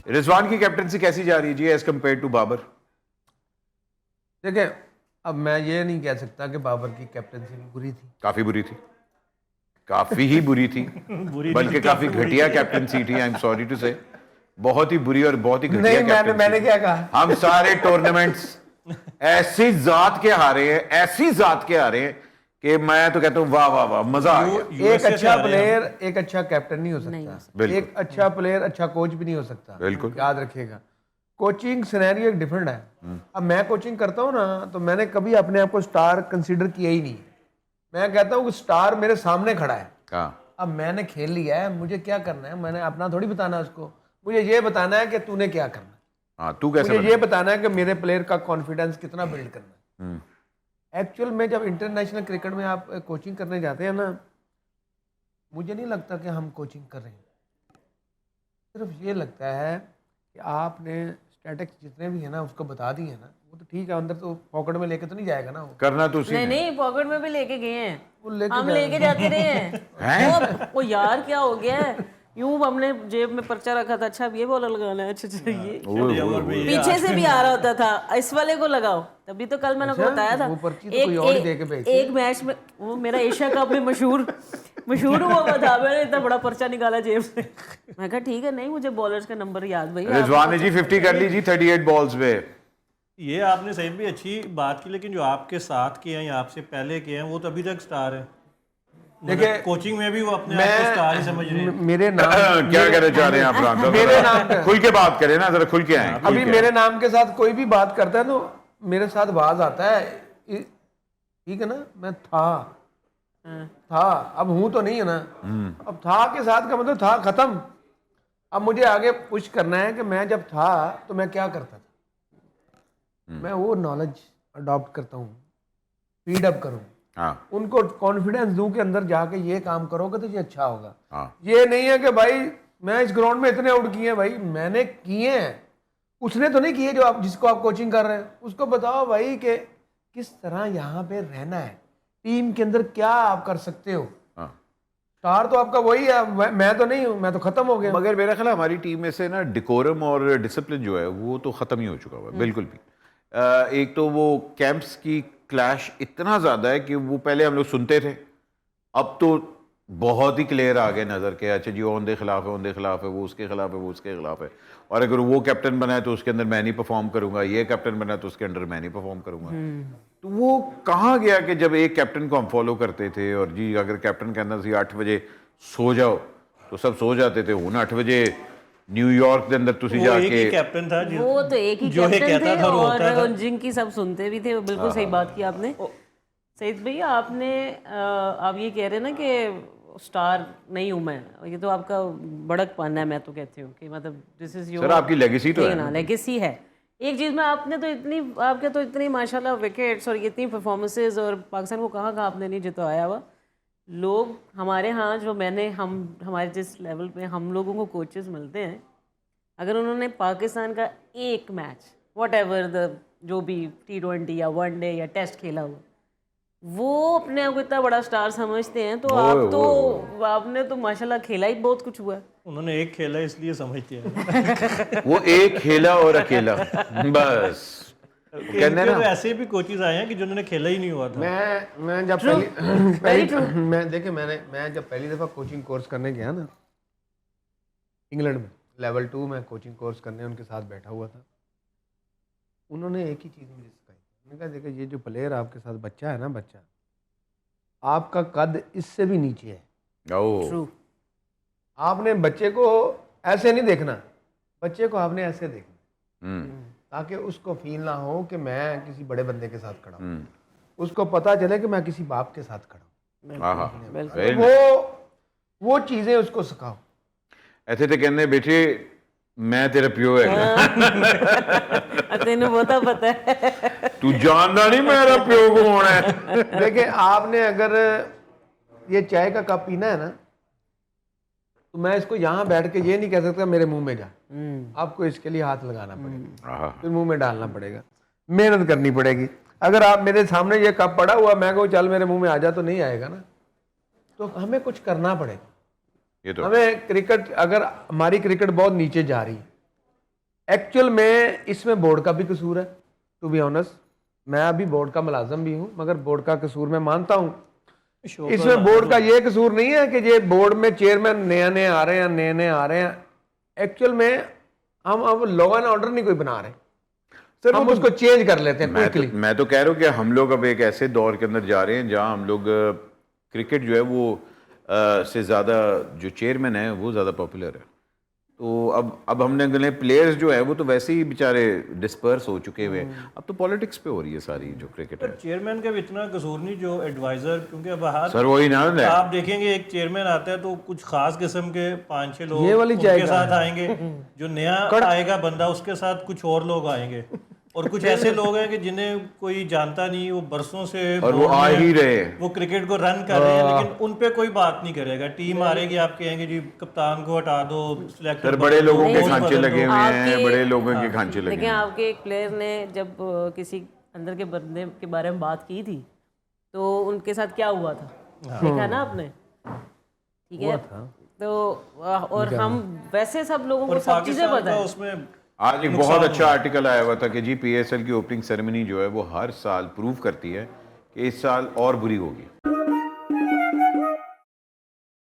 रिजवान की कैप्टनसी कैसी जा रही है जी एज कम्पेयर टू बाबर? देखिए, अब मैं ये नहीं कह सकता कि बाबर की कैप्टनसी भी बुरी थी। काफी बुरी थी, काफी ही बुरी थी, बल्कि काफी घटिया कैप्टनसी थी। आई एम सॉरी टू से, बहुत ही बुरी और बहुत ही घटिया नहीं, कैप्टनसी। मैंने क्या कहा? हम सारे टूर्नामेंट्स ऐसी जात के हारे हैं, ऐसी जात के हारे हैं कि मैं तो कहता हूँ वाह वाह वाह, मजा आ गया। एक अच्छा प्लेयर एक अच्छा कैप्टन नहीं हो सकता, एक अच्छा प्लेयर अच्छा कोच भी नहीं हो सकता। बिल्कुल, याद रखिएगा, कोचिंग सिनेरियो एक डिफरेंट है। अब मैं कोचिंग करता हूँ ना, तो मैंने कभी अपने आप को स्टार कंसीडर किया ही नहीं। मैं कहता हूँ कि स्टार मेरे सामने खड़ा है। हाँ, अब मैंने खेल लिया है, मुझे क्या करना है? मैंने अपना थोड़ी बताना है उसको, मुझे ये बताना है कि तूने क्या करना है। हाँ, तू कैसे मुझे ये बताना है कि मेरे प्लेयर का कॉन्फिडेंस कितना बिल्ड करना है। एक्चुअल में जब इंटरनेशनल क्रिकेट में आप कोचिंग करने जाते हैं ना, मुझे नहीं लगता कि हम कोचिंग कर रहे हैं। सिर्फ ये लगता है कि आपने स्टैटिक्स जितने भी है ना उसको बता दिए ना, वो तो ठीक है, अंदर तो पॉकेट में लेके तो नहीं जाएगा ना वो। करना तो उसी नहीं ने। नहीं, पॉकेट में भी लेके गए हैं, वो लेके हम लेके जाते रहे हैं। वो यार क्या हो गया है, यूं हमने जेब में पर्चा रखा था, अच्छा अब ये बॉलर लगाना है, अच्छा अच्छा ये पीछे से भी आ रहा होता था, इस वाले को लगाओ। तभी तो कल मैंने आपको बताया था, वो पर्ची तो कोई और ही दे के भेजते हैं। एक मैच में वो मेरा एशिया कप में मशहूर हुआ था, मैंने इतना बड़ा पर्चा निकाला जेब से। मैं कहा ठीक है, नहीं मुझे बॉलर्स का नंबर याद भाई। रिजवान ने जी 50 कर ली जी 38 बॉल्स पे। ये आपने सही भी अच्छी बात की, लेकिन जो आपके साथ के हैं या आपसे पहले के हैं वो तो अभी तक स्टार है। देखिए कोचिंग में भी वो अपने आप को स्टार ही समझ रहे हैं। मेरे नाम क्या कहना चाह रहे हैं आप राम साहब? मेरे नाम पे खुल के बात करें ना, जरा खुल के आए। अभी मेरे नाम के साथ कोई भी बात करता है तो मेरे साथ बाज आता है, ठीक है ना? मैं था, अब हूं तो नहीं है ना। अब था के साथ का मतलब था खत्म। अब मुझे आगे पुश करना है कि मैं जब था तो मैं क्या करता था। मैं वो नॉलेज अडॉप्ट करता हूँ, फीड अप करूँ, हाँ, उनको कॉन्फिडेंस दूं कि अंदर जाके ये काम करोगे तो ये अच्छा होगा। हाँ। ये नहीं है कि भाई मैं इस ग्राउंड में इतने आउट किए हैं, भाई मैंने किए हैं, उसने तो नहीं किए जो आप जिसको आप कोचिंग कर रहे हैं। उसको बताओ भाई कि किस तरह यहाँ पे रहना है, टीम के अंदर क्या आप कर सकते हो। हाँ। स्टार तो आपका वही है, मैं तो नहीं हूँ, मैं तो खत्म हो गया। मगर मेरा ख्याल है हमारी टीम में से ना डिकोरम और डिसिप्लिन जो है वो तो खत्म ही हो चुका हुआ है, बिल्कुल भी। एक तो वो कैंप्स की क्लैश इतना ज्यादा है कि वो पहले हम लोग सुनते थे, अब तो बहुत ही क्लियर आ गए नजर के, अच्छा जी ओन दे खिलाफ है, ओन दे खिलाफ है, वो उसके खिलाफ है, वो उसके खिलाफ है। और अगर वो कैप्टन बना है तो उसके अंदर मैं नहीं परफॉर्म करूंगा, ये कैप्टन बना है तो उसके अंदर मैं नहीं परफॉर्म करूंगा। तो वो कहाँ गया कि जब एक कैप्टन को हम फॉलो करते थे और जी अगर कैप्टन कहना था 8 बजे सो जाओ तो सब सो जाते थे। हूं 8 बजे न्यूयॉर्क के अंदर तुसी जाके, एक ही कैप्टन था वो तो एक ही जो कैप्टन कहता थे था वो और होता था। जिनकी सब सुनते भी थे। बिल्कुल सही बात की आपने सईद भैया। आपने आप ये कह रहे हैं ना कि स्टार नहीं हूं मैं, ये तो आपका बड़कपन है। मैं तो कहती हूँ कि मतलब दिस इज योर, सर आपकी लेगेसी तो है ना, लेगेसी है। एक चीज़ में आपने तो इतनी, आपके तो इतनी माशाल्लाह विकेट्स और इतनी परफॉर्मेंसेज, और पाकिस्तान को कहाँ कहाँ आपने नहीं जितवाया हुआ। लोग हमारे यहाँ जो हमारे जिस लेवल पे हम लोगों को कोचेस मिलते हैं, अगर उन्होंने पाकिस्तान का एक मैच वॉट एवर द जो भी T20 या वनडे या टेस्ट खेला हुआ, वो अपने आप को इतना बड़ा स्टार समझते हैं, तो आपने तो माशाल्लाह खेला ही बहुत कुछ हुआ है। उन्होंने एक खेला इसलिए समझते हैं। वो एक खेला और अकेला बस। कहने तो ऐसे भी कोचेस आए हैं कि जिन्होंने खेला ही नहीं हुआ था। मैं जब मैं जब पहली दफ़ा कोचिंग कोर्स करने गया ना इंग्लैंड में, लेवल 2 में कोचिंग कोर्स करने उनके साथ बैठा हुआ था, उन्होंने एक ही चीज़ मुझे सिखाई। उन्होंने कहा देखो ये जो प्लेयर आपके साथ बच्चा है ना, बच्चा आपका कद इससे भी नीचे है। ट्रू। आपने बच्चे को ऐसे नहीं देखना, बच्चे को आपने ऐसे देखना, ताकि उसको फील ना हो कि मैं किसी बड़े बंदे के साथ खड़ा हूँ, उसको पता चले कि मैं किसी बाप के साथ खड़ा हूँ। वो चीज़ें उसको सिखाओ। ऐसे तो कहने बेटे मैं तेरा प्यो है, तेनू बहुता पता है, तू जानता नहीं मेरा प्यो कौन है। देखिए आपने अगर ये चाय का कप पीना है ना, तो मैं इसको यहाँ बैठ के ये नहीं कह सकता मेरे मुंह में जा, आपको इसके लिए हाथ लगाना पड़ेगा, फिर मुंह में डालना पड़ेगा, मेहनत करनी पड़ेगी। अगर आप मेरे सामने ये कप पड़ा हुआ, मैं कहूँ चल मेरे मुंह में आ जा, तो नहीं आएगा ना। तो हमें कुछ करना पड़ेगा। ये तो हमें क्रिकेट, अगर हमारी क्रिकेट बहुत नीचे जा रही है, एक्चुअल में इसमें बोर्ड का भी कसूर है, टू बी ऑनेस्ट। मैं अभी बोर्ड का मुलाजम भी हूँ, मगर बोर्ड का कसूर मैं मानता हूँ। इसमें बोर्ड का ये कसूर नहीं है कि ये बोर्ड में चेयरमैन नए नए आ रहे हैं, नए नए आ रहे हैं। एक्चुअल में हम अब लॉ एंड ऑर्डर नहीं कोई बना रहे सर, हम उसको चेंज कर लेते हैं क्विकली। मैं तो कह रहा हूँ कि हम लोग अब एक ऐसे दौर के अंदर जा रहे हैं जहाँ हम लोग क्रिकेट जो है वो से ज़्यादा जो चेयरमैन है वो ज़्यादा पॉपुलर है। तो अब हमने गले प्लेयर्स जो है वो तो वैसे ही बेचारे डिस्पर्स हो चुके हुए हैं। अब तो पॉलिटिक्स पे हो रही है सारी जो क्रिकेट है। चेयरमैन का भी इतना कसूर नहीं, जो एडवाइजर, क्योंकि अब बाहर सर वही ना है। आप देखेंगे एक चेयरमैन आता है तो कुछ खास किस्म के 5-6 लोग ये वाली उनके साथ आएंगे, जो नया आएगा बंदा उसके साथ कुछ और लोग आएंगे, और कुछ ऐसे लोग हैं कि जिन्हें कोई जानता नहीं, वो बरसों से और वो आ ही रहे हैं, वो क्रिकेट को रन कर रहे हैं, लेकिन उन पे कोई बात नहीं करेगा। टीम हारेगी, आप कहेंगे जी कप्तान को हटा दो, सिलेक्टर सर बड़े लोगों के खांचे लगे हुए हैं, बड़े लोगों के खांचे लगे देखिए हैं। आपके एक प्लेयर ने जब किसी अंदर के बंदे के बारे में बात की थी तो उनके साथ क्या हुआ था, देखा ना आपने? ठीक है, तो और हम वैसे सब लोगों को सब चीजें पता है। उसमें आज एक बहुत अच्छा आर्टिकल आया हुआ था कि जी PSL की ओपनिंग सेरेमनी जो है वो हर साल प्रूव करती है कि इस साल और बुरी होगी।